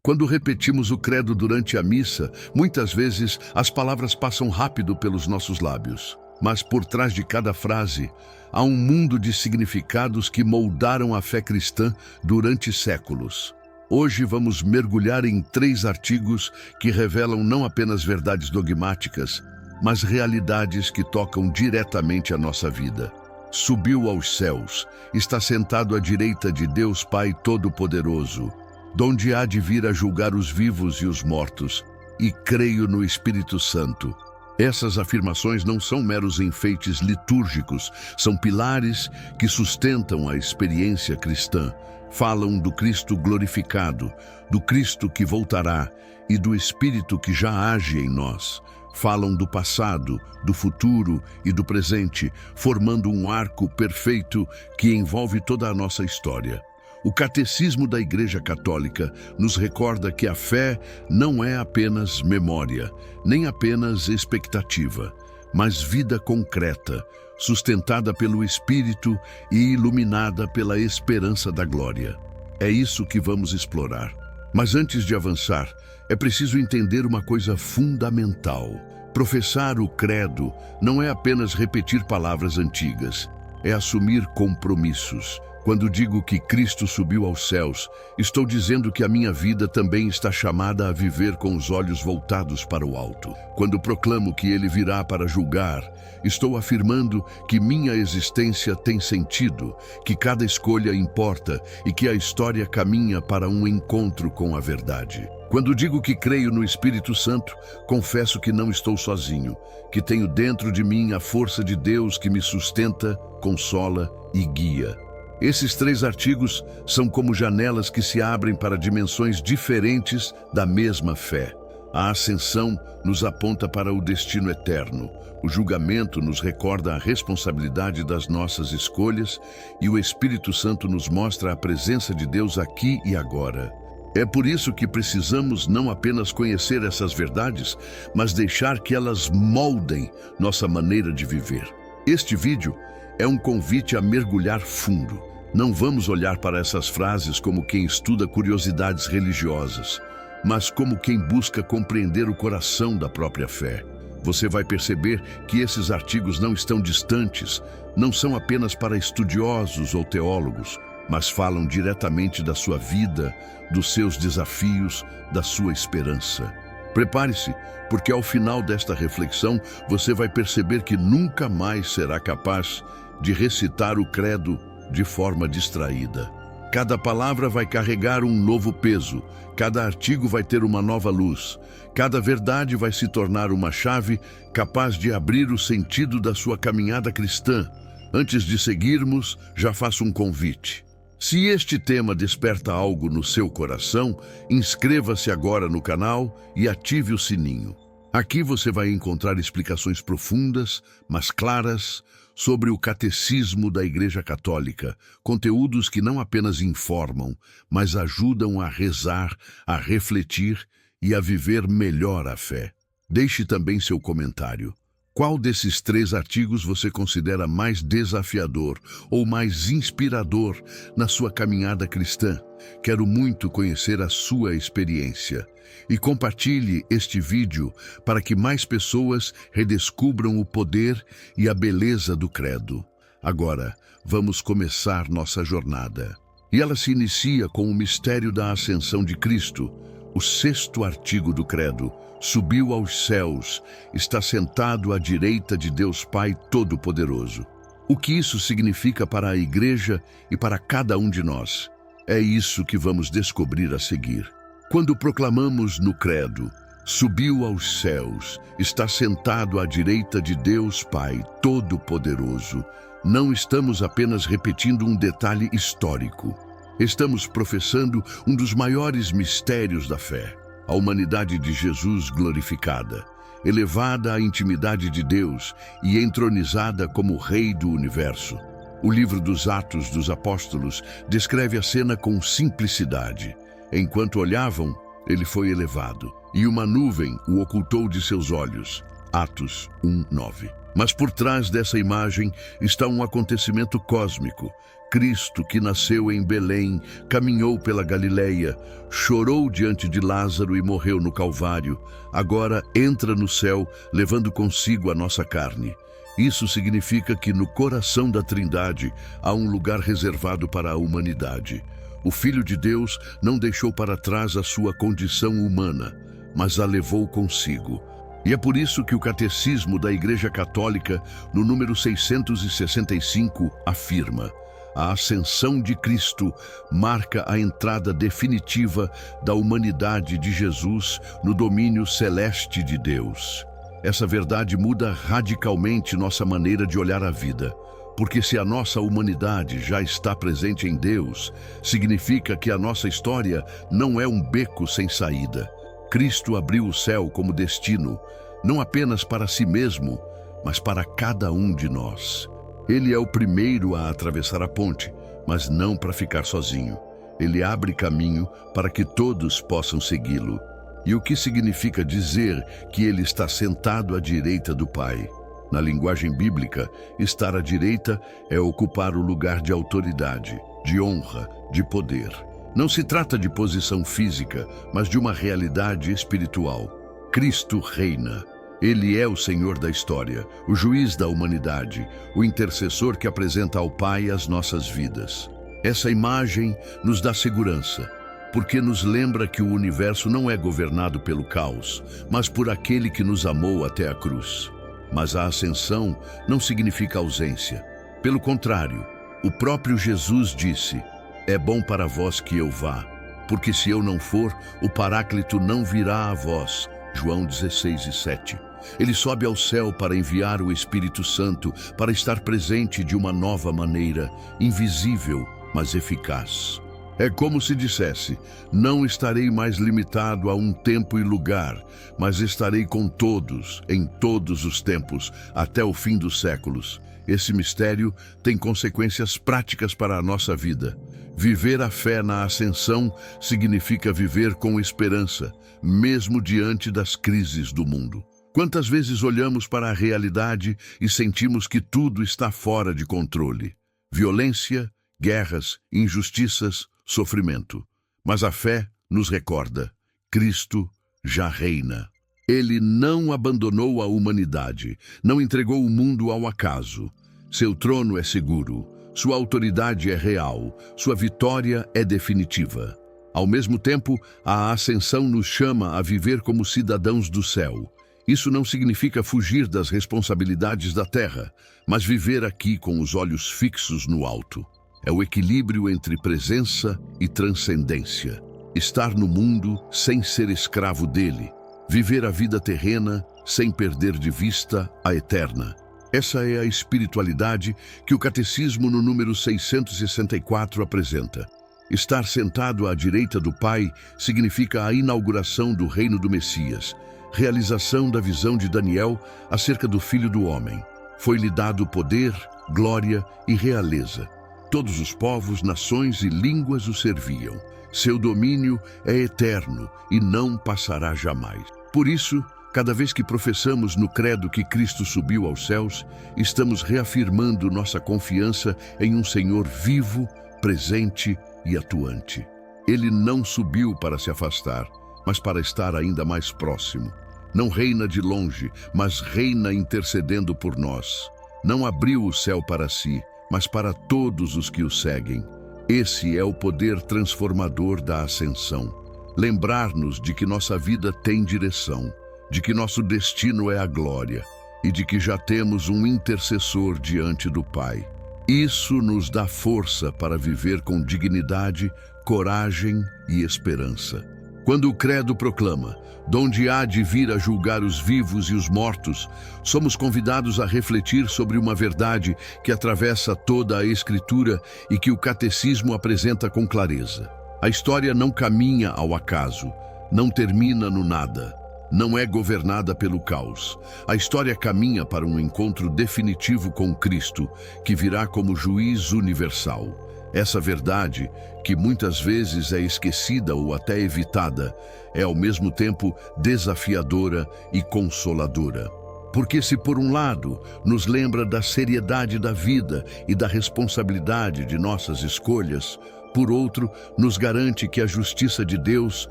Quando repetimos o credo durante a missa, muitas vezes as palavras passam rápido pelos nossos lábios. Mas por trás de cada frase, há um mundo de significados que moldaram a fé cristã durante séculos. Hoje vamos mergulhar em 3 artigos que revelam não apenas verdades dogmáticas, mas realidades que tocam diretamente a nossa vida. Subiu aos céus, está sentado à direita de Deus Pai Todo-Poderoso, donde há de vir a julgar os vivos e os mortos, e creio no Espírito Santo. Essas afirmações não são meros enfeites litúrgicos, são pilares que sustentam a experiência cristã. Falam do Cristo glorificado, do Cristo que voltará e do Espírito que já age em nós. Falam do passado, do futuro e do presente, formando um arco perfeito que envolve toda a nossa história. O Catecismo da Igreja Católica nos recorda que a fé não é apenas memória, nem apenas expectativa, mas vida concreta, sustentada pelo Espírito e iluminada pela esperança da glória. É isso que vamos explorar. Mas antes de avançar, é preciso entender uma coisa fundamental. Professar o credo não é apenas repetir palavras antigas, é assumir compromissos. Quando digo que Cristo subiu aos céus, estou dizendo que a minha vida também está chamada a viver com os olhos voltados para o alto. Quando proclamo que Ele virá para julgar, estou afirmando que minha existência tem sentido, que cada escolha importa e que a história caminha para um encontro com a verdade. Quando digo que creio no Espírito Santo, confesso que não estou sozinho, que tenho dentro de mim a força de Deus que me sustenta, consola e guia. Esses 3 artigos são como janelas que se abrem para dimensões diferentes da mesma fé. A ascensão nos aponta para o destino eterno, o julgamento nos recorda a responsabilidade das nossas escolhas e o Espírito Santo nos mostra a presença de Deus aqui e agora. É por isso que precisamos não apenas conhecer essas verdades, mas deixar que elas moldem nossa maneira de viver. Este vídeo é um convite a mergulhar fundo. Não vamos olhar para essas frases como quem estuda curiosidades religiosas, mas como quem busca compreender o coração da própria fé. Você vai perceber que esses artigos não estão distantes, não são apenas para estudiosos ou teólogos, mas falam diretamente da sua vida, dos seus desafios, da sua esperança. Prepare-se, porque ao final desta reflexão você vai perceber que nunca mais será capaz de recitar o credo de forma distraída. Cada palavra vai carregar um novo peso, cada artigo vai ter uma nova luz, cada verdade vai se tornar uma chave capaz de abrir o sentido da sua caminhada cristã. Antes de seguirmos, já faço um convite. Se este tema desperta algo no seu coração, inscreva-se agora no canal e ative o sininho. Aqui você vai encontrar explicações profundas, mas claras, sobre o Catecismo da Igreja Católica, conteúdos que não apenas informam, mas ajudam a rezar, a refletir e a viver melhor a fé. Deixe também seu comentário. Qual desses 3 artigos você considera mais desafiador ou mais inspirador na sua caminhada cristã? Quero muito conhecer a sua experiência. E compartilhe este vídeo para que mais pessoas redescubram o poder e a beleza do credo. Agora, vamos começar nossa jornada. E ela se inicia com o mistério da ascensão de Cristo. O 6º artigo do credo: subiu aos céus, está sentado à direita de Deus Pai Todo-Poderoso. O que isso significa para a Igreja e para cada um de nós? É isso que vamos descobrir a seguir. Quando proclamamos no credo, subiu aos céus, está sentado à direita de Deus Pai Todo-Poderoso, não estamos apenas repetindo um detalhe histórico. Estamos professando um dos maiores mistérios da fé, a humanidade de Jesus glorificada, elevada à intimidade de Deus e entronizada como Rei do Universo. O livro dos Atos dos Apóstolos descreve a cena com simplicidade. Enquanto olhavam, ele foi elevado, e uma nuvem o ocultou de seus olhos. Atos 1:9. Mas por trás dessa imagem está um acontecimento cósmico. Cristo, que nasceu em Belém, caminhou pela Galileia, chorou diante de Lázaro e morreu no Calvário, agora entra no céu, levando consigo a nossa carne. Isso significa que no coração da Trindade há um lugar reservado para a humanidade. O Filho de Deus não deixou para trás a sua condição humana, mas a levou consigo. E é por isso que o Catecismo da Igreja Católica, no número 665, afirma: a ascensão de Cristo marca a entrada definitiva da humanidade de Jesus no domínio celeste de Deus. Essa verdade muda radicalmente nossa maneira de olhar a vida, porque se a nossa humanidade já está presente em Deus, significa que a nossa história não é um beco sem saída. Cristo abriu o céu como destino, não apenas para si mesmo, mas para cada um de nós. Ele é o primeiro a atravessar a ponte, mas não para ficar sozinho. Ele abre caminho para que todos possam segui-lo. E o que significa dizer que ele está sentado à direita do Pai? Na linguagem bíblica, estar à direita é ocupar o lugar de autoridade, de honra, de poder. Não se trata de posição física, mas de uma realidade espiritual. Cristo reina. Ele é o Senhor da história, o juiz da humanidade, o intercessor que apresenta ao Pai as nossas vidas. Essa imagem nos dá segurança, porque nos lembra que o universo não é governado pelo caos, mas por aquele que nos amou até a cruz. Mas a ascensão não significa ausência. Pelo contrário, o próprio Jesus disse: é bom para vós que eu vá, porque se eu não for, o Paráclito não virá a vós. João 16:7. Ele sobe ao céu para enviar o Espírito Santo, para estar presente de uma nova maneira, invisível, mas eficaz. É como se dissesse: não estarei mais limitado a um tempo e lugar, mas estarei com todos, em todos os tempos, até o fim dos séculos. Esse mistério tem consequências práticas para a nossa vida. Viver a fé na ascensão significa viver com esperança, mesmo diante das crises do mundo. Quantas vezes olhamos para a realidade e sentimos que tudo está fora de controle? Violência, guerras, injustiças, sofrimento. Mas a fé nos recorda: Cristo já reina. Ele não abandonou a humanidade, não entregou o mundo ao acaso. Seu trono é seguro, sua autoridade é real, sua vitória é definitiva. Ao mesmo tempo, a ascensão nos chama a viver como cidadãos do céu. Isso não significa fugir das responsabilidades da terra, mas viver aqui com os olhos fixos no alto. É o equilíbrio entre presença e transcendência. Estar no mundo sem ser escravo dele. Viver a vida terrena sem perder de vista a eterna. Essa é a espiritualidade que o Catecismo no número 664 apresenta. Estar sentado à direita do Pai significa a inauguração do reino do Messias, realização da visão de Daniel acerca do Filho do Homem. Foi-lhe dado poder, glória e realeza. Todos os povos, nações e línguas o serviam. Seu domínio é eterno e não passará jamais. Por isso, cada vez que professamos no credo que Cristo subiu aos céus, estamos reafirmando nossa confiança em um Senhor vivo, presente e atuante. Ele não subiu para se afastar, mas para estar ainda mais próximo. Não reina de longe, mas reina intercedendo por nós. Não abriu o céu para si, mas para todos os que o seguem. Esse é o poder transformador da ascensão. Lembrar-nos de que nossa vida tem direção, de que nosso destino é a glória e de que já temos um intercessor diante do Pai. Isso nos dá força para viver com dignidade, coragem e esperança. Quando o credo proclama: donde há de vir a julgar os vivos e os mortos, somos convidados a refletir sobre uma verdade que atravessa toda a Escritura e que o Catecismo apresenta com clareza. A história não caminha ao acaso, não termina no nada, não é governada pelo caos. A história caminha para um encontro definitivo com Cristo, que virá como juiz universal. Essa verdade, que muitas vezes é esquecida ou até evitada, é ao mesmo tempo desafiadora e consoladora. Porque se por um lado nos lembra da seriedade da vida e da responsabilidade de nossas escolhas, por outro, nos garante que a justiça de Deus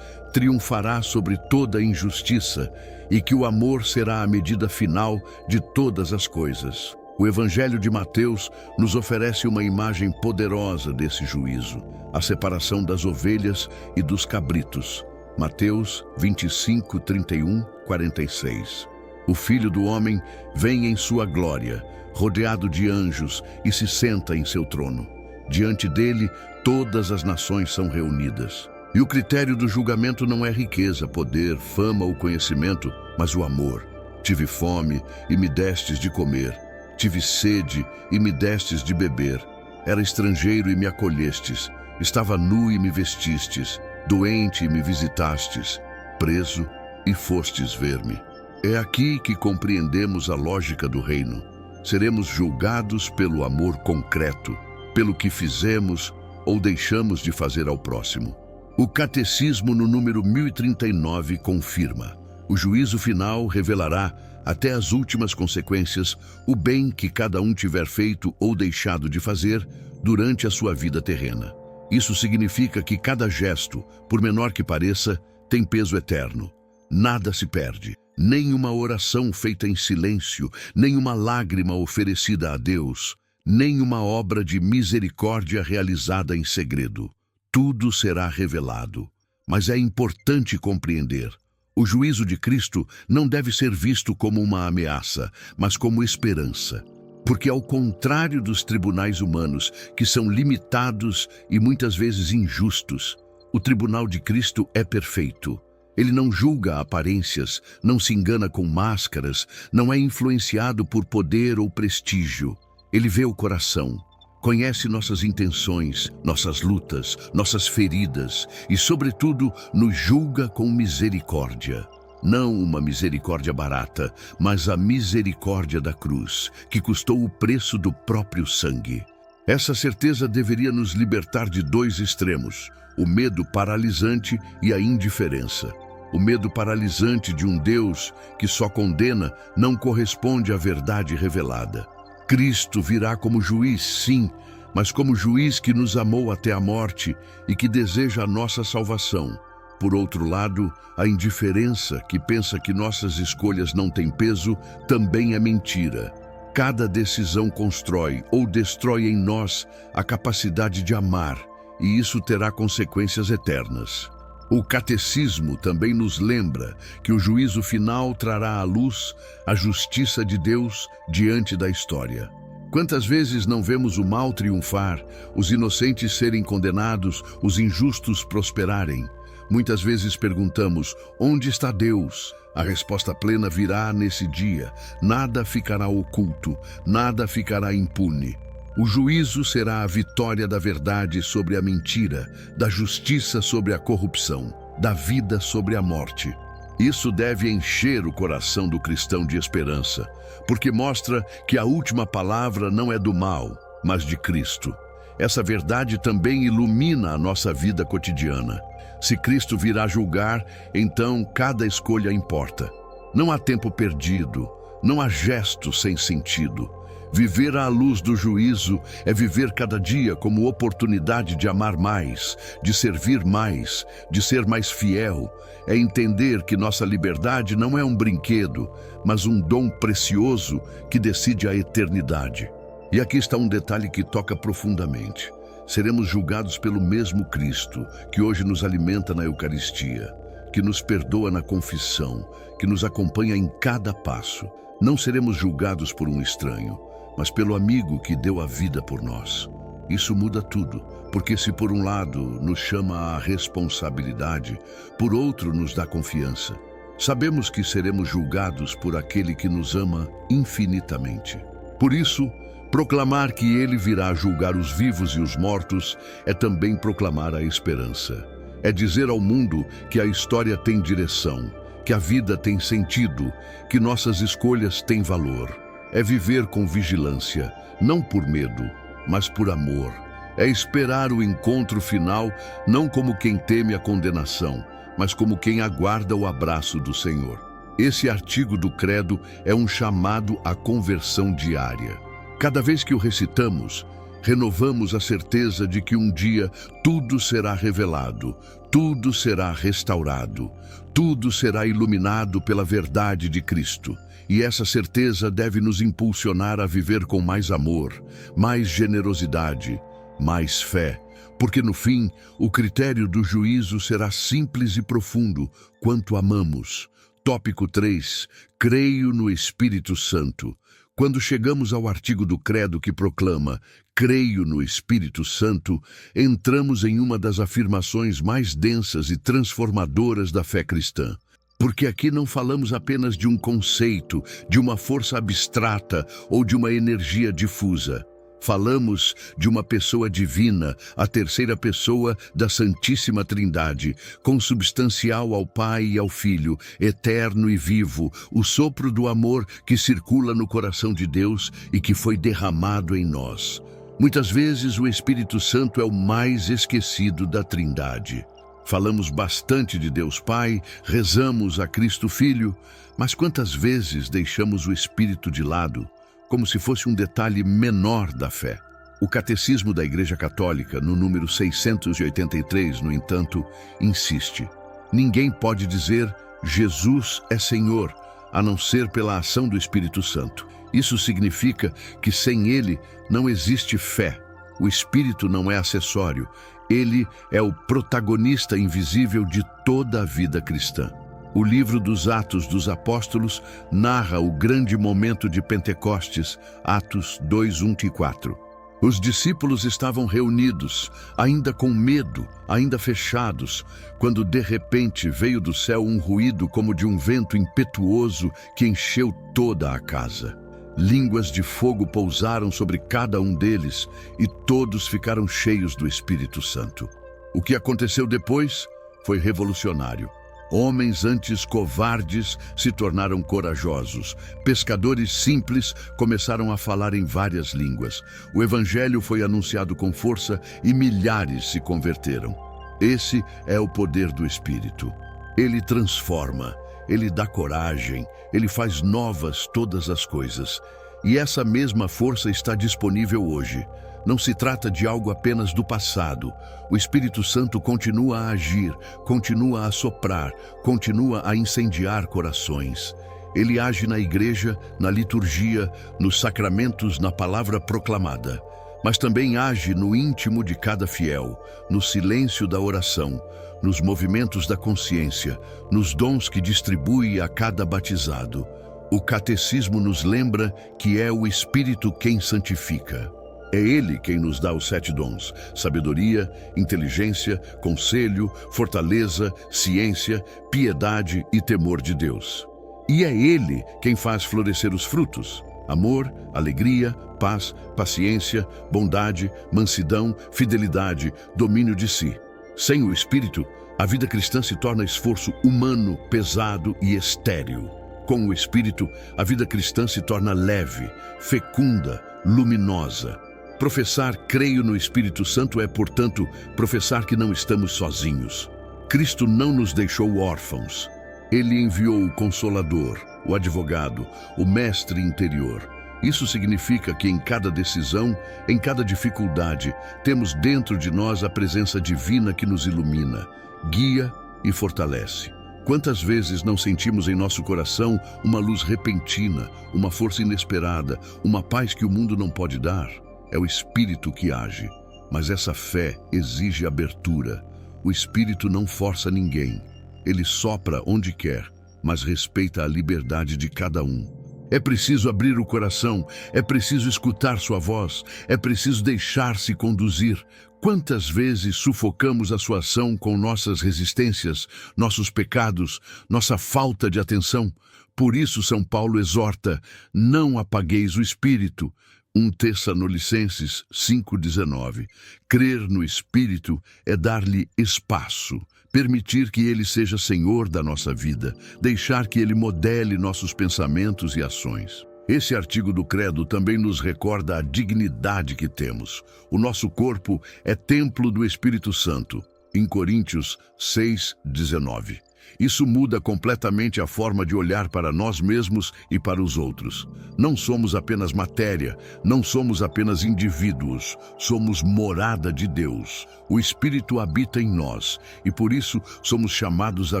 triunfará sobre toda injustiça e que o amor será a medida final de todas as coisas. O Evangelho de Mateus nos oferece uma imagem poderosa desse juízo, a separação das ovelhas e dos cabritos. Mateus 25, 31, 46. O Filho do Homem vem em sua glória, rodeado de anjos, e se senta em seu trono. Diante dele, todas as nações são reunidas. E o critério do julgamento não é riqueza, poder, fama ou conhecimento, mas o amor. Tive fome e me destes de comer. Tive sede e me destes de beber. Era estrangeiro e me acolhestes. Estava nu e me vestistes. Doente e me visitastes. Preso e fostes ver-me. É aqui que compreendemos a lógica do reino. Seremos julgados pelo amor concreto, pelo que fizemos ou deixamos de fazer ao próximo. O Catecismo, no número 1039, confirma: o juízo final revelará, até as últimas consequências, o bem que cada um tiver feito ou deixado de fazer durante a sua vida terrena. Isso significa que cada gesto, por menor que pareça, tem peso eterno. Nada se perde. Nem uma oração feita em silêncio, nem uma lágrima oferecida a Deus, nem uma obra de misericórdia realizada em segredo. Tudo será revelado. Mas é importante compreender: o juízo de Cristo não deve ser visto como uma ameaça, mas como esperança. Porque, ao contrário dos tribunais humanos, que são limitados e muitas vezes injustos, o tribunal de Cristo é perfeito. Ele não julga aparências, não se engana com máscaras, não é influenciado por poder ou prestígio. Ele vê o coração, conhece nossas intenções, nossas lutas, nossas feridas e, sobretudo, nos julga com misericórdia. Não uma misericórdia barata, mas a misericórdia da cruz, que custou o preço do próprio sangue. Essa certeza deveria nos libertar de dois extremos: o medo paralisante e a indiferença. O medo paralisante de um Deus que só condena não corresponde à verdade revelada. Cristo virá como juiz, sim, mas como juiz que nos amou até a morte e que deseja a nossa salvação. Por outro lado, a indiferença, que pensa que nossas escolhas não têm peso, também é mentira. Cada decisão constrói ou destrói em nós a capacidade de amar, e isso terá consequências eternas. O Catecismo também nos lembra que o juízo final trará à luz a justiça de Deus diante da história. Quantas vezes não vemos o mal triunfar, os inocentes serem condenados, os injustos prosperarem? Muitas vezes perguntamos: onde está Deus? A resposta plena virá nesse dia. Nada ficará oculto, nada ficará impune. O juízo será a vitória da verdade sobre a mentira, da justiça sobre a corrupção, da vida sobre a morte. Isso deve encher o coração do cristão de esperança, porque mostra que a última palavra não é do mal, mas de Cristo. Essa verdade também ilumina a nossa vida cotidiana. Se Cristo virá julgar, então cada escolha importa. Não há tempo perdido, não há gesto sem sentido. Viver à luz do juízo é viver cada dia como oportunidade de amar mais, de servir mais, de ser mais fiel. É entender que nossa liberdade não é um brinquedo, mas um dom precioso que decide a eternidade. E aqui está um detalhe que toca profundamente. Seremos julgados pelo mesmo Cristo, que hoje nos alimenta na Eucaristia, que nos perdoa na confissão, que nos acompanha em cada passo. Não seremos julgados por um estranho, mas pelo amigo que deu a vida por nós. Isso muda tudo, porque se por um lado nos chama à responsabilidade, por outro nos dá confiança. Sabemos que seremos julgados por aquele que nos ama infinitamente. Por isso, proclamar que ele virá julgar os vivos e os mortos é também proclamar a esperança. É dizer ao mundo que a história tem direção, que a vida tem sentido, que nossas escolhas têm valor. É viver com vigilância, não por medo, mas por amor. É esperar o encontro final, não como quem teme a condenação, mas como quem aguarda o abraço do Senhor. Esse artigo do credo é um chamado à conversão diária. Cada vez que o recitamos, renovamos a certeza de que um dia tudo será revelado, tudo será restaurado, tudo será iluminado pela verdade de Cristo. E essa certeza deve nos impulsionar a viver com mais amor, mais generosidade, mais fé, porque no fim, o critério do juízo será simples e profundo quanto amamos. Tópico 3. Creio no Espírito Santo. Quando chegamos ao artigo do credo que proclama "Creio no Espírito Santo", entramos em uma das afirmações mais densas e transformadoras da fé cristã. Porque aqui não falamos apenas de um conceito, de uma força abstrata ou de uma energia difusa. Falamos de uma pessoa divina, a terceira pessoa da Santíssima Trindade, consubstancial ao Pai e ao Filho, eterno e vivo, o sopro do amor que circula no coração de Deus e que foi derramado em nós. Muitas vezes o Espírito Santo é o mais esquecido da Trindade. Falamos bastante de Deus Pai, rezamos a Cristo Filho, mas quantas vezes deixamos o Espírito de lado, como se fosse um detalhe menor da fé? O Catecismo da Igreja Católica, no número 683, no entanto, insiste: ninguém pode dizer Jesus é Senhor, a não ser pela ação do Espírito Santo. Isso significa que sem ele não existe fé. O Espírito não é acessório. Ele é o protagonista invisível de toda a vida cristã. O livro dos Atos dos Apóstolos narra o grande momento de Pentecostes, Atos 2, 1 e 4. Os discípulos estavam reunidos, ainda com medo, ainda fechados, quando de repente veio do céu um ruído como de um vento impetuoso que encheu toda a casa. Línguas de fogo pousaram sobre cada um deles e todos ficaram cheios do Espírito Santo. O que aconteceu depois foi revolucionário. Homens antes covardes se tornaram corajosos. Pescadores simples começaram a falar em várias línguas. O Evangelho foi anunciado com força e milhares se converteram. Esse é o poder do Espírito. Ele transforma, ele dá coragem, ele faz novas todas as coisas. E essa mesma força está disponível hoje. Não se trata de algo apenas do passado. O Espírito Santo continua a agir, continua a soprar, continua a incendiar corações. Ele age na igreja, na liturgia, nos sacramentos, na palavra proclamada. Mas também age no íntimo de cada fiel, no silêncio da oração, nos movimentos da consciência, nos dons que distribui a cada batizado. O catecismo nos lembra que é o Espírito quem santifica. É Ele quem nos dá os 7 dons: sabedoria, inteligência, conselho, fortaleza, ciência, piedade e temor de Deus. E é Ele quem faz florescer os frutos: amor, alegria, paz, paciência, bondade, mansidão, fidelidade, domínio de si. Sem o Espírito, a vida cristã se torna esforço humano, pesado e estéril. Com o Espírito, a vida cristã se torna leve, fecunda, luminosa. Professar creio no Espírito Santo é, portanto, professar que não estamos sozinhos. Cristo não nos deixou órfãos. Ele enviou o Consolador, o Advogado, o Mestre interior. Isso significa que em cada decisão, em cada dificuldade, temos dentro de nós a presença divina que nos ilumina, guia e fortalece. Quantas vezes não sentimos em nosso coração uma luz repentina, uma força inesperada, uma paz que o mundo não pode dar? É o Espírito que age, mas essa fé exige abertura. O Espírito não força ninguém. Ele sopra onde quer, mas respeita a liberdade de cada um. É preciso abrir o coração, é preciso escutar sua voz, é preciso deixar-se conduzir. Quantas vezes sufocamos a sua ação com nossas resistências, nossos pecados, nossa falta de atenção? Por isso São Paulo exorta: não apagueis o Espírito. 1 Tessalonicenses 5,19. Crer no Espírito é dar-lhe espaço, permitir que ele seja Senhor da nossa vida, deixar que ele modele nossos pensamentos e ações. Esse artigo do Credo também nos recorda a dignidade que temos. O nosso corpo é templo do Espírito Santo, em Coríntios 6,19. Isso muda completamente a forma de olhar para nós mesmos e para os outros. Não somos apenas matéria, não somos apenas indivíduos, somos morada de Deus. O Espírito habita em nós e por isso somos chamados a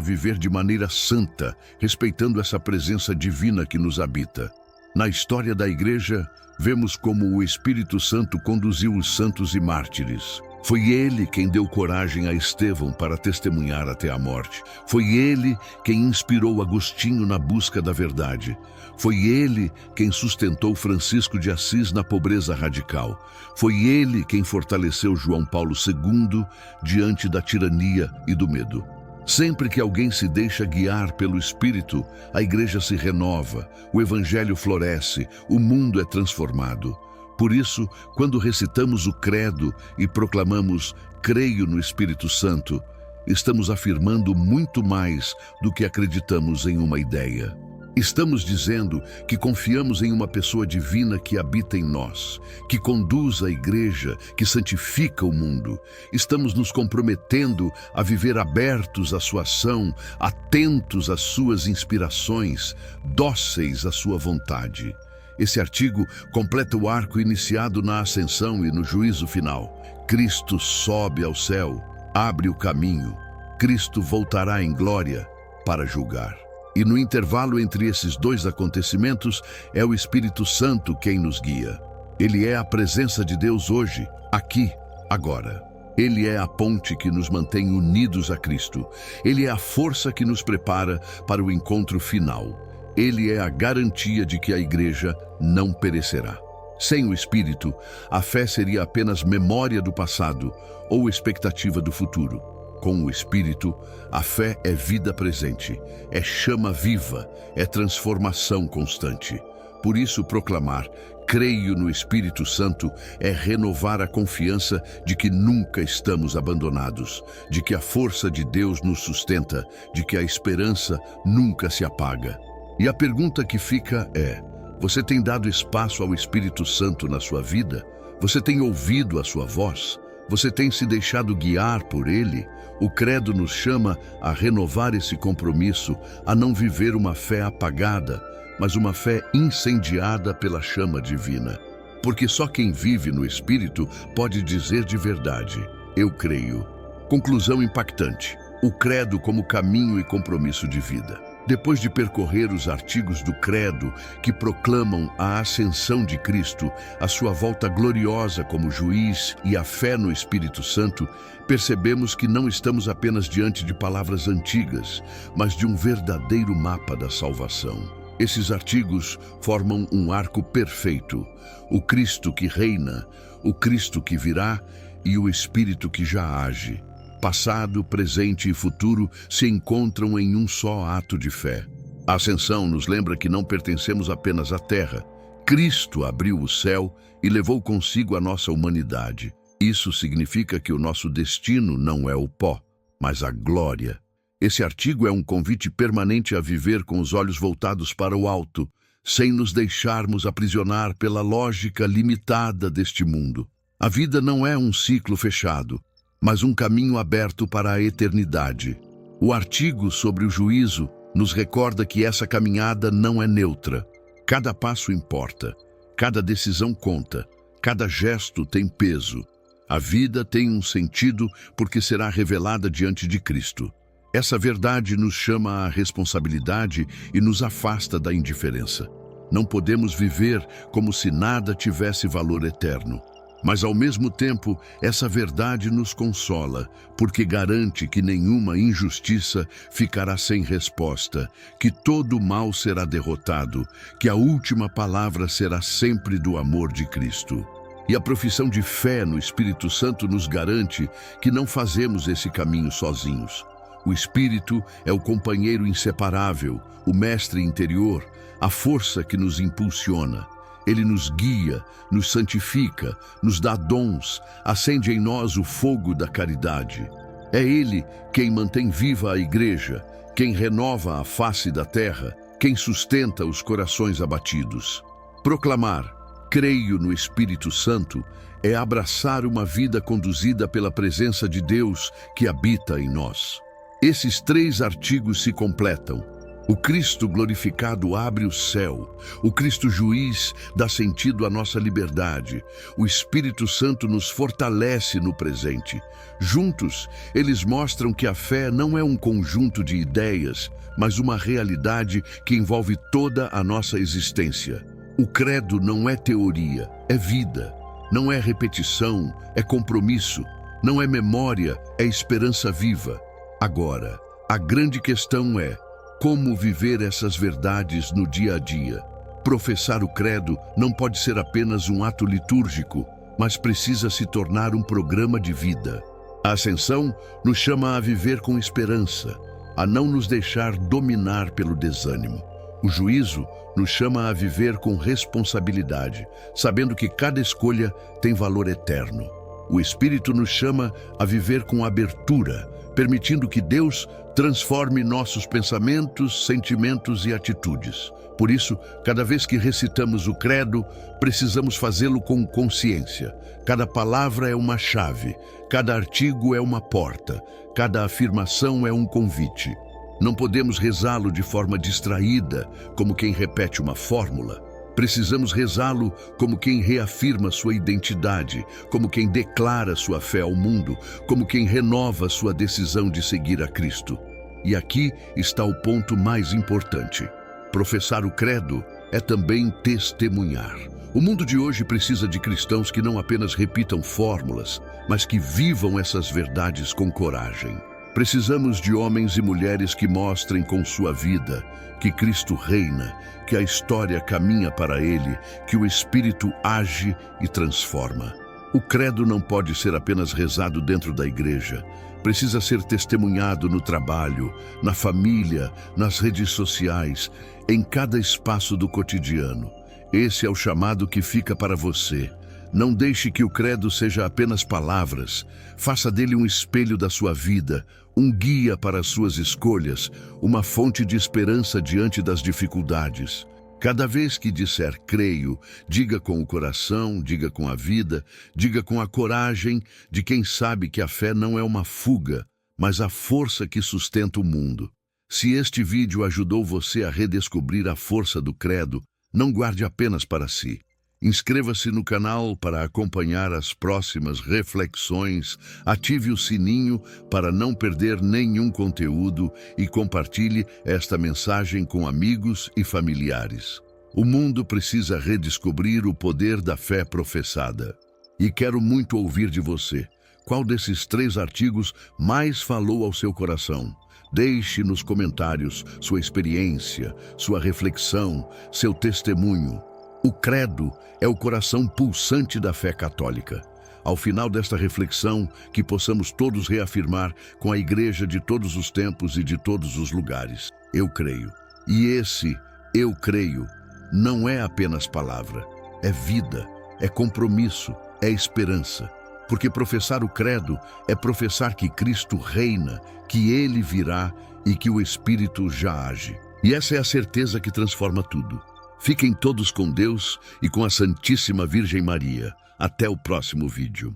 viver de maneira santa, respeitando essa presença divina que nos habita. Na história da Igreja, vemos como o Espírito Santo conduziu os santos e mártires. Foi ele quem deu coragem a Estevão para testemunhar até a morte. Foi ele quem inspirou Agostinho na busca da verdade. Foi ele quem sustentou Francisco de Assis na pobreza radical. Foi ele quem fortaleceu João Paulo II diante da tirania e do medo. Sempre que alguém se deixa guiar pelo Espírito, a Igreja se renova, o Evangelho floresce, o mundo é transformado. Por isso, quando recitamos o credo e proclamamos "Creio no Espírito Santo", estamos afirmando muito mais do que acreditamos em uma ideia. Estamos dizendo que confiamos em uma pessoa divina que habita em nós, que conduz a Igreja, que santifica o mundo. Estamos nos comprometendo a viver abertos à sua ação, atentos às suas inspirações, dóceis à sua vontade. Esse artigo completa o arco iniciado na ascensão e no juízo final. Cristo sobe ao céu, abre o caminho. Cristo voltará em glória para julgar. E no intervalo entre esses dois acontecimentos, é o Espírito Santo quem nos guia. Ele é a presença de Deus hoje, aqui, agora. Ele é a ponte que nos mantém unidos a Cristo. Ele é a força que nos prepara para o encontro final. Ele é a garantia de que a Igreja não perecerá. Sem o Espírito, a fé seria apenas memória do passado ou expectativa do futuro. Com o Espírito, a fé é vida presente, é chama viva, é transformação constante. Por isso, proclamar "Creio no Espírito Santo" é renovar a confiança de que nunca estamos abandonados, de que a força de Deus nos sustenta, de que a esperança nunca se apaga. E a pergunta que fica é: você tem dado espaço ao Espírito Santo na sua vida? Você tem ouvido a sua voz? Você tem se deixado guiar por ele? O credo nos chama a renovar esse compromisso, a não viver uma fé apagada, mas uma fé incendiada pela chama divina. Porque só quem vive no Espírito pode dizer de verdade: eu creio. Conclusão impactante: o credo como caminho e compromisso de vida. Depois de percorrer os artigos do credo que proclamam a ascensão de Cristo, a sua volta gloriosa como juiz e a fé no Espírito Santo, percebemos que não estamos apenas diante de palavras antigas, mas de um verdadeiro mapa da salvação. Esses artigos formam um arco perfeito: o Cristo que reina, o Cristo que virá e o Espírito que já age. Passado, presente e futuro se encontram em um só ato de fé. A ascensão nos lembra que não pertencemos apenas à terra. Cristo abriu o céu e levou consigo a nossa humanidade. Isso significa que o nosso destino não é o pó, mas a glória. Esse artigo é um convite permanente a viver com os olhos voltados para o alto, sem nos deixarmos aprisionar pela lógica limitada deste mundo. A vida não é um ciclo fechado, mas um caminho aberto para a eternidade. O artigo sobre o juízo nos recorda que essa caminhada não é neutra. Cada passo importa, cada decisão conta, cada gesto tem peso. A vida tem um sentido porque será revelada diante de Cristo. Essa verdade nos chama à responsabilidade e nos afasta da indiferença. Não podemos viver como se nada tivesse valor eterno. Mas, ao mesmo tempo, essa verdade nos consola, porque garante que nenhuma injustiça ficará sem resposta, que todo mal será derrotado, que a última palavra será sempre do amor de Cristo. E a profissão de fé no Espírito Santo nos garante que não fazemos esse caminho sozinhos. O Espírito é o companheiro inseparável, o mestre interior, a força que nos impulsiona. Ele nos guia, nos santifica, nos dá dons, acende em nós o fogo da caridade. É Ele quem mantém viva a Igreja, quem renova a face da terra, quem sustenta os corações abatidos. Proclamar "Creio no Espírito Santo" é abraçar uma vida conduzida pela presença de Deus que habita em nós. Esses três artigos se completam. O Cristo glorificado abre o céu. O Cristo juiz dá sentido à nossa liberdade. O Espírito Santo nos fortalece no presente. Juntos, eles mostram que a fé não é um conjunto de ideias, mas uma realidade que envolve toda a nossa existência. O credo não é teoria, é vida. Não é repetição, é compromisso. Não é memória, é esperança viva. Agora, a grande questão é: como viver essas verdades no dia a dia? Professar o credo não pode ser apenas um ato litúrgico, mas precisa se tornar um programa de vida. A Ascensão nos chama a viver com esperança, a não nos deixar dominar pelo desânimo. O juízo nos chama a viver com responsabilidade, sabendo que cada escolha tem valor eterno. O Espírito nos chama a viver com abertura, permitindo que Deus transforme nossos pensamentos, sentimentos e atitudes. Por isso, cada vez que recitamos o credo, precisamos fazê-lo com consciência. Cada palavra é uma chave, cada artigo é uma porta, cada afirmação é um convite. Não podemos rezá-lo de forma distraída, como quem repete uma fórmula. Precisamos rezá-lo como quem reafirma sua identidade, como quem declara sua fé ao mundo, como quem renova sua decisão de seguir a Cristo. E aqui está o ponto mais importante. Professar o credo é também testemunhar. O mundo de hoje precisa de cristãos que não apenas repitam fórmulas, mas que vivam essas verdades com coragem. Precisamos de homens e mulheres que mostrem com sua vida que Cristo reina, que a história caminha para Ele, que o Espírito age e transforma. O credo não pode ser apenas rezado dentro da igreja. Precisa ser testemunhado no trabalho, na família, nas redes sociais, em cada espaço do cotidiano. Esse é o chamado que fica para você. Não deixe que o credo seja apenas palavras. Faça dele um espelho da sua vida, um guia para as suas escolhas, uma fonte de esperança diante das dificuldades. Cada vez que disser creio, diga com o coração, diga com a vida, diga com a coragem de quem sabe que a fé não é uma fuga, mas a força que sustenta o mundo. Se este vídeo ajudou você a redescobrir a força do credo, não guarde apenas para si. Inscreva-se no canal para acompanhar as próximas reflexões, ative o sininho para não perder nenhum conteúdo e compartilhe esta mensagem com amigos e familiares. O mundo precisa redescobrir o poder da fé professada. E quero muito ouvir de você. Qual desses 3 artigos mais falou ao seu coração? Deixe nos comentários sua experiência, sua reflexão, seu testemunho. O credo é o coração pulsante da fé católica. Ao final desta reflexão, que possamos todos reafirmar com a igreja de todos os tempos e de todos os lugares: eu creio. E esse eu creio não é apenas palavra, é vida, é compromisso, é esperança. Porque professar o credo é professar que Cristo reina, que Ele virá e que o Espírito já age. E essa é a certeza que transforma tudo. Fiquem todos com Deus e com a Santíssima Virgem Maria. Até o próximo vídeo.